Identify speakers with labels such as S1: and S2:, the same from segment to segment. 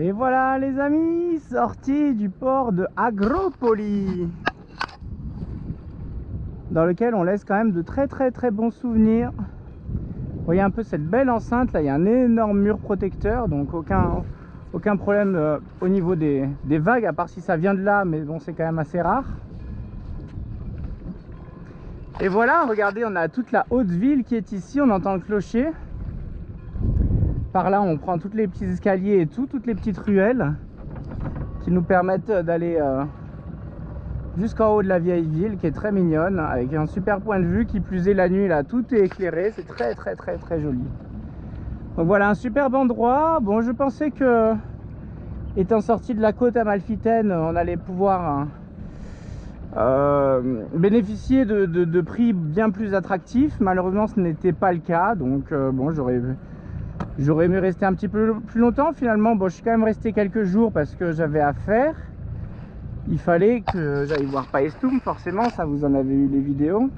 S1: Et voilà les amis, sortie du port de Agropoli, dans lequel on laisse quand même de très bons souvenirs. Vous voyez un peu cette belle enceinte là, il y a un énorme mur protecteur, donc aucun problème au niveau des vagues, à part si ça vient de là, mais bon c'est quand même assez rare. Et voilà, regardez, on a toute la haute ville qui est ici, on entend le clocher. Par là on prend tous les petits escaliers et toutes les petites ruelles qui nous permettent d'aller jusqu'en haut de la vieille ville, qui est très mignonne, avec un super point de vue. Qui plus est, la nuit là tout est éclairé, c'est très joli. Donc voilà, un superbe endroit. Bon, je pensais que, étant sorti de la côte amalfitaine, on allait pouvoir bénéficier de prix bien plus attractifs. Malheureusement ce n'était pas le cas, donc bon, j'aurais aimé rester un petit peu plus longtemps. Finalement, bon, je suis quand même resté quelques jours parce que j'avais à faire. Il fallait que j'aille voir Paestum, forcément, ça vous en avez eu les vidéos.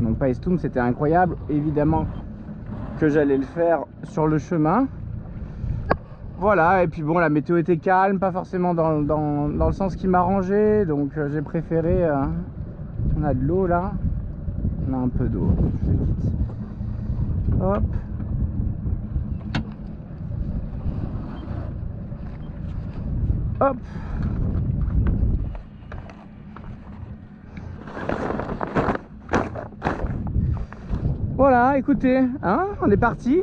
S1: Donc Paestum, c'était incroyable, évidemment que j'allais le faire sur le chemin. Voilà, et puis bon, la météo était calme, pas forcément dans le sens qui m'arrangeait, donc j'ai préféré... on a de l'eau là, on a un peu d'eau, je fais vite. Hop. Hop. Voilà, écoutez, hein, on est parti.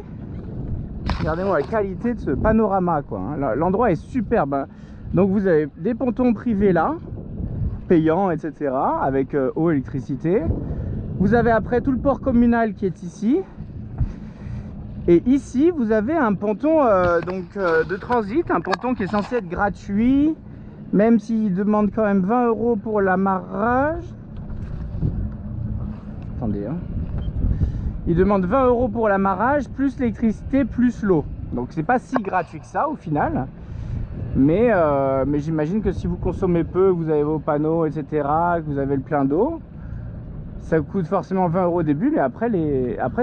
S1: Regardez-moi la qualité de ce panorama, quoi. Hein. L'endroit est superbe. Donc vous avez des pontons privés là, payants, etc., avec eau, électricité. Vous avez après tout le port communal qui est ici. Et ici, vous avez un ponton de transit, un ponton qui est censé être gratuit, même s'il demande quand même 20 € pour l'amarrage. Attendez, hein. Il demande 20 € pour l'amarrage, plus l'électricité, plus l'eau. Donc c'est pas si gratuit que ça au final. Mais j'imagine que si vous consommez peu, vous avez vos panneaux, etc., que vous avez le plein d'eau, ça coûte forcément 20 € au début, mais après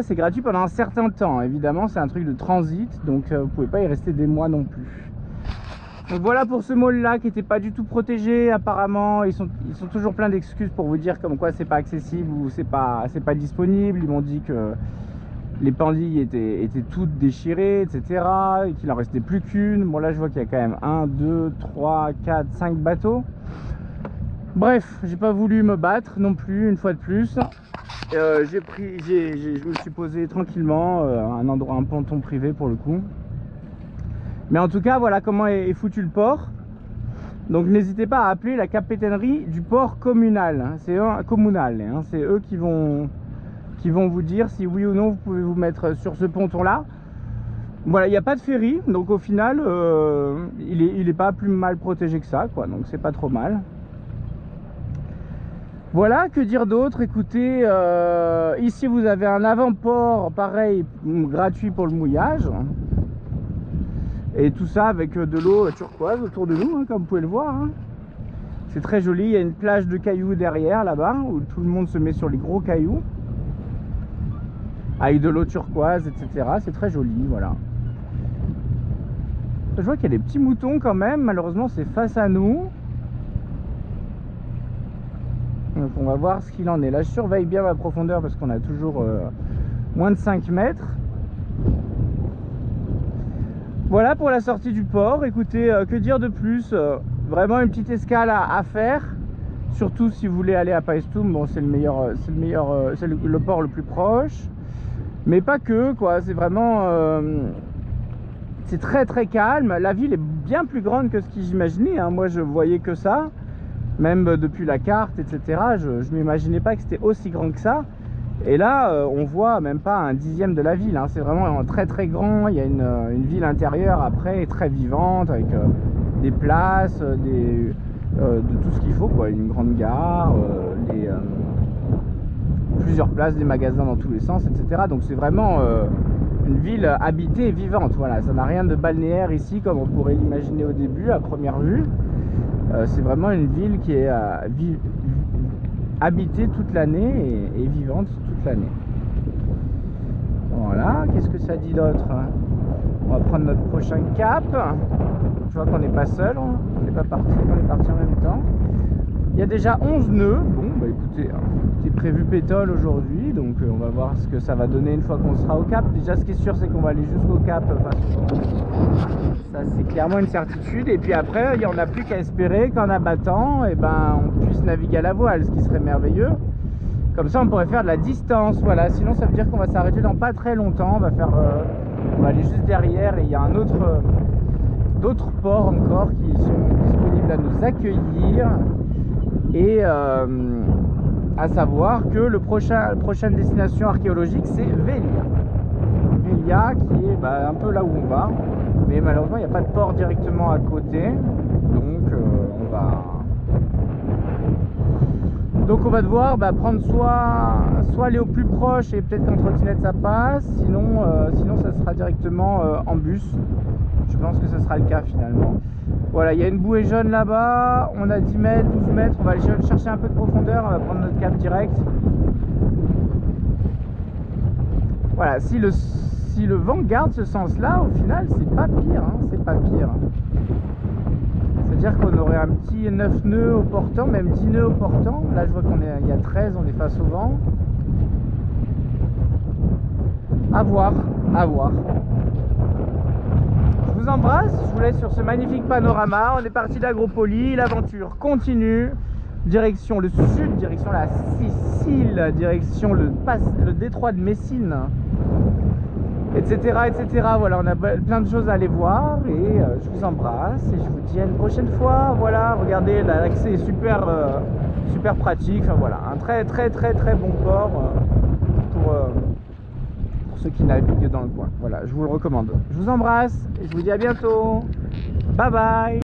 S1: c'est gratuit pendant un certain temps. Évidemment, c'est un truc de transit, donc vous pouvez pas y rester des mois non plus. Donc voilà pour ce mall là qui n'était pas du tout protégé. Apparemment, ils sont toujours plein d'excuses pour vous dire comme quoi c'est pas accessible ou c'est pas disponible. Ils m'ont dit que les pendilles étaient toutes déchirées, etc., et qu'il en restait plus qu'une. Bon, là je vois qu'il y a quand même 1, 2, 3, 4, 5 bateaux. Bref, j'ai pas voulu me battre non plus, une fois de plus. Je me suis posé tranquillement, un ponton privé pour le coup. Mais en tout cas, voilà comment est foutu le port. Donc n'hésitez pas à appeler la capitainerie du port communal. C'est communal, hein. C'est eux qui vont vous dire si oui ou non vous pouvez vous mettre sur ce ponton là. Voilà, il n'y a pas de ferry, donc au final il est pas plus mal protégé que ça, quoi. Donc c'est pas trop mal. Voilà, que dire d'autre? Écoutez, ici vous avez un avant-port pareil, gratuit pour le mouillage. Et tout ça avec de l'eau turquoise autour de nous, hein, comme vous pouvez le voir. Hein. C'est très joli, il y a une plage de cailloux derrière là-bas, où tout le monde se met sur les gros cailloux. Avec de l'eau turquoise, etc. C'est très joli, voilà. Je vois qu'il y a des petits moutons quand même, malheureusement c'est face à nous. Donc on va voir ce qu'il en est. Là je surveille bien ma profondeur parce qu'on a toujours moins de 5 mètres. Voilà pour la sortie du port. Écoutez, que dire de plus, vraiment une petite escale à faire. Surtout si vous voulez aller à Paestum. Bon, c'est le port le plus proche. Mais pas que, quoi. C'est vraiment... c'est très calme. La ville est bien plus grande que ce que j'imaginais. Hein. Moi, je voyais que ça. Même depuis la carte, etc. Je ne m'imaginais pas que c'était aussi grand que ça. Et là, on voit même pas un dixième de la ville. Hein. C'est vraiment très grand. Il y a une ville intérieure après, très vivante, avec des places, de tout ce qu'il faut, quoi. Une grande gare, plusieurs places, des magasins dans tous les sens, etc. Donc c'est vraiment une ville habitée et vivante. Voilà, ça n'a rien de balnéaire ici, comme on pourrait l'imaginer au début, à première vue. C'est vraiment une ville qui est habitée toute l'année et vivante toute l'année. Voilà, qu'est-ce que ça dit d'autre? On va prendre notre prochain cap. Je vois qu'on n'est pas seul, on n'est pas parti, on est parti en même temps. Il y a déjà 11 nœuds. Bon, bah écoutez, c'est prévu pétole aujourd'hui, donc on va voir ce que ça va donner une fois qu'on sera au cap. Déjà, ce qui est sûr, c'est qu'on va aller jusqu'au cap. Ça, c'est clairement une certitude. Et puis après, il n'y en a plus qu'à espérer qu'en abattant, eh ben, on puisse naviguer à la voile, ce qui serait merveilleux. Comme ça, on pourrait faire de la distance. Voilà. Sinon, ça veut dire qu'on va s'arrêter dans pas très longtemps. On va aller juste derrière et il y a d'autres ports encore qui sont disponibles à nous accueillir. Et à savoir que la prochaine destination archéologique, c'est Velia. Velia qui est un peu là où on va. Mais malheureusement, il n'y a pas de port directement à côté. Donc on va devoir prendre soit aller au plus proche et peut-être qu'en trottinette ça passe. Sinon ça sera directement en bus. Je pense que ce sera le cas finalement. Voilà, il y a une bouée jaune là-bas. On a 10 mètres, 12 mètres. On va aller chercher un peu de profondeur. On va prendre notre cap direct. Voilà, si le vent garde ce sens-là, au final, c'est pas pire. C'est pas pire. C'est-à-dire qu'on aurait un petit 9 nœuds au portant, même 10 nœuds au portant. Là, je vois qu'il y a 13, on est face au vent. À voir, à voir. Je vous embrasse, je vous laisse sur ce magnifique panorama. On est parti d'Agropoli, l'aventure continue. Direction le sud, direction la Sicile, direction le détroit de Messine, etc., etc. Voilà, on a plein de choses à aller voir et je vous embrasse et je vous dis à une prochaine fois. Voilà, regardez, l'accès est super pratique. Enfin, voilà, un très bon port pour ceux qui naviguent dans le coin. Voilà, je vous le recommande. Je vous embrasse et je vous dis à bientôt. Bye bye.